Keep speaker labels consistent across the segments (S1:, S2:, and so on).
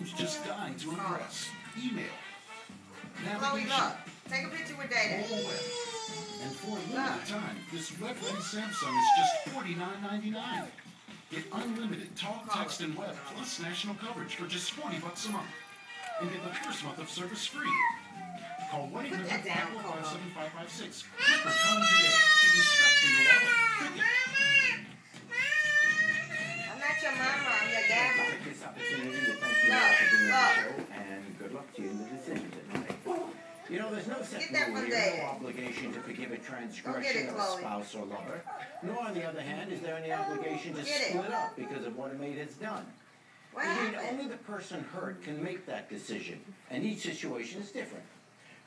S1: who's just dying to impress. Email.
S2: Chloe, look. Take a picture with Dada.
S1: Mobile web. And for a limited time, this web-ready Samsung is just $49.99. Get unlimited talk, text, and web, plus national coverage for just $40 a month. And get the first month of service free. Call 1-800-515-7556. Click or phone today. Get respect for your wallet. Click it.
S2: I'm not your mama, I'm your Ganma.
S3: Take this opportunity to thank you all for being on the show, and good luck to you in the decision that you make. You know, there's no set rule here, no obligation to forgive a transgression of a spouse or lover. Nor, on the other hand, is there any obligation to split up because of what a mate has done. Indeed, only the person hurt can make that decision, and each situation is different.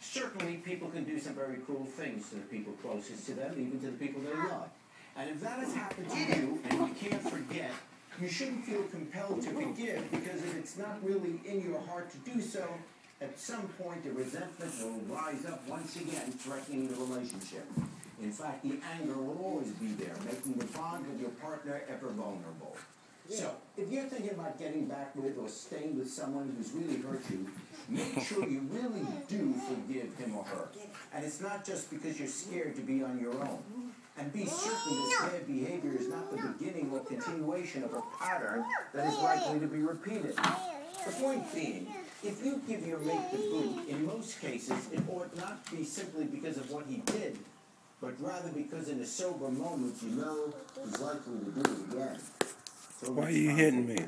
S3: Certainly, people can do some very cruel things to the people closest to them, even to the people they love. And if that has happened to you, and you can't forget, you shouldn't feel compelled to forgive, because if it's not really in your heart to do so, at some point the resentment will rise up once again, threatening the relationship. In fact, the anger will always be there, making the bond with your partner ever vulnerable. So, if you're thinking about getting back with or staying with someone who's really hurt you, make sure you really do forgive him or her. And it's not just because you're scared to be on your own. And be certain this bad behavior is not the beginning or continuation of a pattern that is likely to be repeated. The point being, if you give your mate the boot, in most cases, it ought not be simply because of what he did, but rather because in a sober moment you know he's likely to do it again. So
S4: why are you hitting me?
S3: Why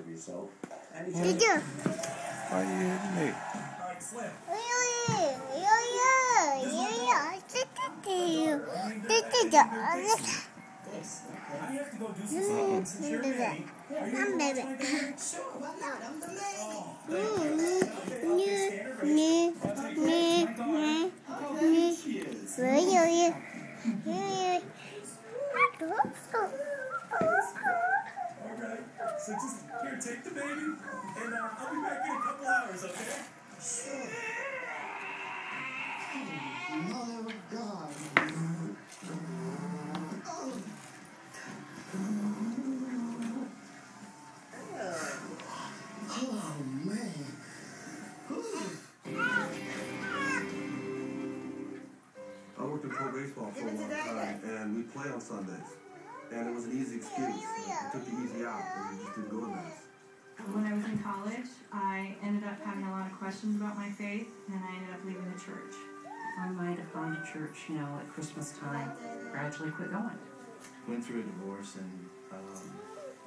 S4: are you hitting me?
S5: I have to go do some security. Are you going to Sure, why not? I'm the Alright, so just, here, take the baby, and I'll be back in a couple hours, okay? Sure.
S6: Mother of God. Oh, man.
S7: I worked in pro baseball for a long time, and we play on Sundays. And it was an easy excuse. We took the easy out, and we just didn't go in there.
S8: When I was in college, I ended up having a lot of questions about my faith, and I ended up leaving the church.
S9: I might have gone to church, at Christmas time, gradually quit going.
S10: Went through a divorce and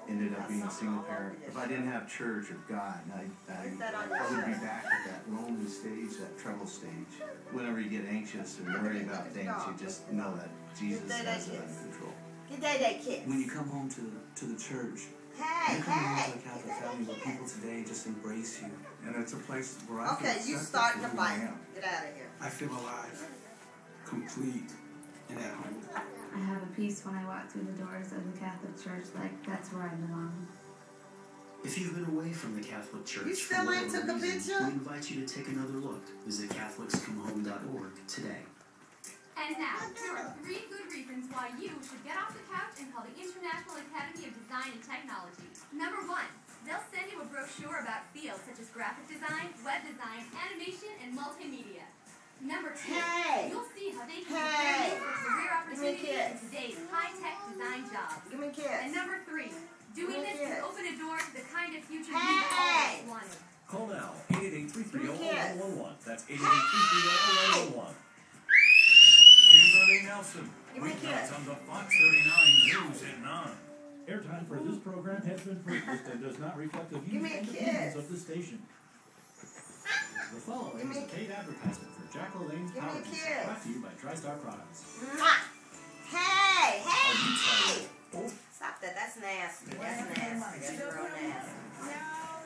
S10: ended up being a single parent. If I didn't have church or God, I would be back at that lonely stage, that trouble stage. Whenever you get anxious and worry about things, you just know that Jesus has it under control.
S11: When you come home to the church, you come home to a Catholic family where people today just embrace you.
S7: And it's a place where I feel
S2: you starting to fight. Get out of here.
S11: I feel alive, complete, and at home.
S8: I have a peace when I walk through the doors of the Catholic Church, like that's where I belong.
S12: If you've been away from the Catholic Church
S2: you
S12: for whatever reason, we invite you to take another look. Visit CatholicsComeHome.org today.
S13: And now, here are 3 good reasons why you should get off the couch and call the International Academy of Design and Technology. Number 1, they'll send you a brochure about fields such as graphic design, web design, animation, and multimedia. Number 2, you'll see how they can prepare you for career opportunities in today's high-tech design jobs. And number 3, doing this can open a door to the kind of future you've always wanted.
S14: Call now, 888-330-1111. That's 888-330-1111. Kimberly Nelson, weeknights on the Fox 39 News at 9.
S15: Airtime for this program has been purchased and does not reflect the views and opinions of the station. The following is a paid advertisement for Jack LaLanne's Power Beats, brought to you by TriStar Products.
S2: Hey!
S15: Are you tired?
S2: Stop that. That's nasty. That's nasty. That's real nasty.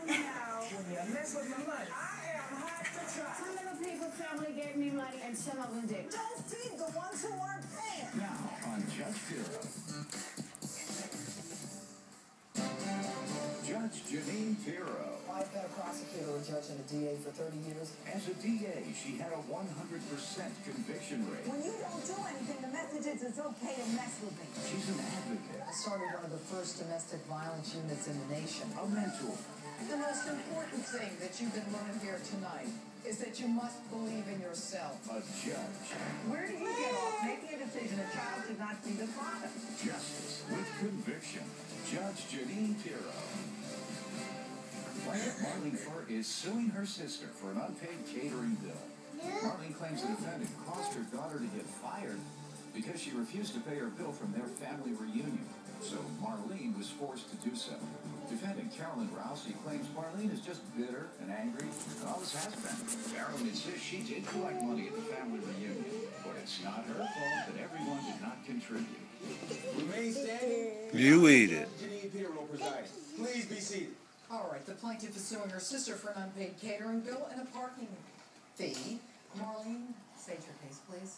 S16: No. When you mess with my money, I have to try. Some little people's family gave me money and some of them didn't. Don't feed the ones who aren't paying.
S1: Now on Judge Tiro. Judge Janine Tiro.
S17: I've been a prosecutor, a judge, and a DA for 30 years.
S1: As a DA, she had a 100% conviction rate.
S16: When you don't do anything, the message is it's okay to mess with me.
S1: She's an advocate.
S17: I started one of the first domestic violence units in the nation.
S1: A mentor.
S17: The most important thing that you can learn here tonight is that you must believe in yourself.
S14: A judge.
S17: Where do you get off making a decision a child should not be the father?
S14: Justice with conviction. Judge Janine Pirro. Plaintiff Marlene Fur is suing her sister for an unpaid catering bill. Marlene claims the defendant caused her daughter to get fired because she refused to pay her bill from their family reunion. So Marlene was forced to do so. Defendant Carolyn Rousey claims Marlene is just bitter and angry, and always has been. Carolyn insists she did collect money at the family reunion, but it's not her fault that everyone did not contribute.
S18: Remain standing.
S4: You eat it.
S18: Janine Pirro presiding. Please be seated.
S17: All right, the plaintiff is suing her sister for an unpaid catering bill and a parking fee. Marlene, state your case, please.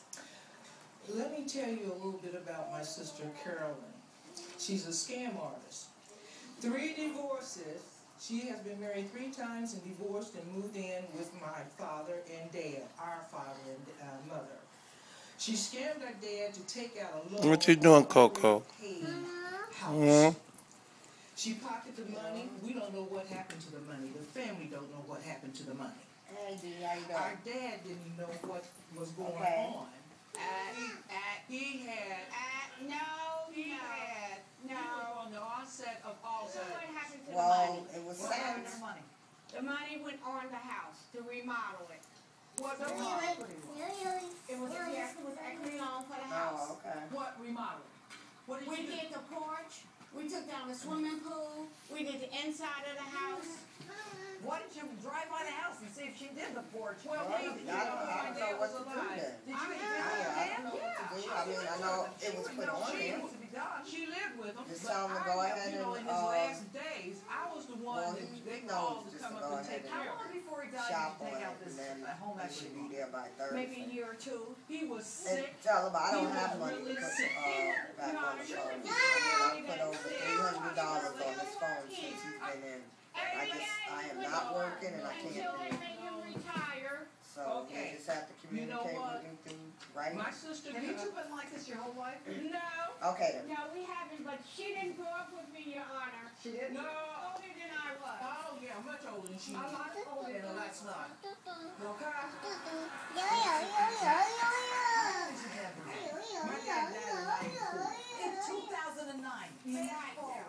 S19: Let me tell you a little bit about my sister Carolyn. She's a scam artist. 3 divorces. She has been married 3 times and divorced and moved in with my father and dad, our father and mother. She scammed our dad to take out a loan.
S4: What you doing, Coco?
S19: House. She pocketed the money. We don't know what happened to the money. The family don't know what happened to the money. Our dad didn't know what was going on. He had on the onset of Alzheimer's.
S2: What happened to the Well, money? it was
S19: What happened
S2: sent.
S19: to the money?
S2: The money went on the house to remodel it.
S19: What
S2: So
S19: remodel?
S2: it was equity loan for the house.
S19: Oh, okay. What remodel? What did
S2: We
S19: you do?
S2: did the porch. We took down the swimming pool. We did the inside of the house.
S17: Why didn't you drive by the house and see if she did the porch?
S19: Well,
S2: I
S19: we
S2: don't
S19: did.
S2: know what to do then.
S17: Did you
S2: I don't know what to do. I mean, I know it was put on there.
S19: She lived with him.
S2: Just
S19: but
S2: tell him to
S19: I,
S2: go ahead
S19: you know, in
S2: and,
S19: his last days, I was the one
S2: well,
S19: that
S2: he
S19: they
S2: knows
S19: called to
S2: just
S19: come
S2: to
S19: up
S2: go
S19: and take
S2: ahead
S19: care
S17: How
S19: of.
S17: long before he died
S2: shop
S17: did you
S2: on
S17: take
S2: it,
S17: out this
S2: and then
S17: home
S2: it
S17: equity
S2: should
S17: loan?
S2: be there by Thursday.
S19: Maybe a year or 2. He was
S2: And
S19: sick.
S2: tell him I
S19: He
S2: don't
S19: was
S2: have money to
S19: really
S2: put
S19: sick.
S2: back on the phone. I mean, I put over $300 on this phone since he's been in. I am not working and I can't do it. So
S19: Okay.
S2: you just have to
S19: You know
S2: communicate
S19: what?
S2: with him through writing.
S19: My sister
S17: Have you two been like this your whole life?
S19: No.
S2: Okay then. No, we haven't, but she didn't grow up with me, Your Honor.
S17: She didn't?
S19: No.
S2: Older than I was.
S19: Oh, yeah, much older than she
S2: A
S19: is.
S2: lot older
S19: Yeah,
S2: than I
S19: that's
S2: was.
S19: not. Okay?
S17: My dad died in 1994. In 2009.
S19: Right.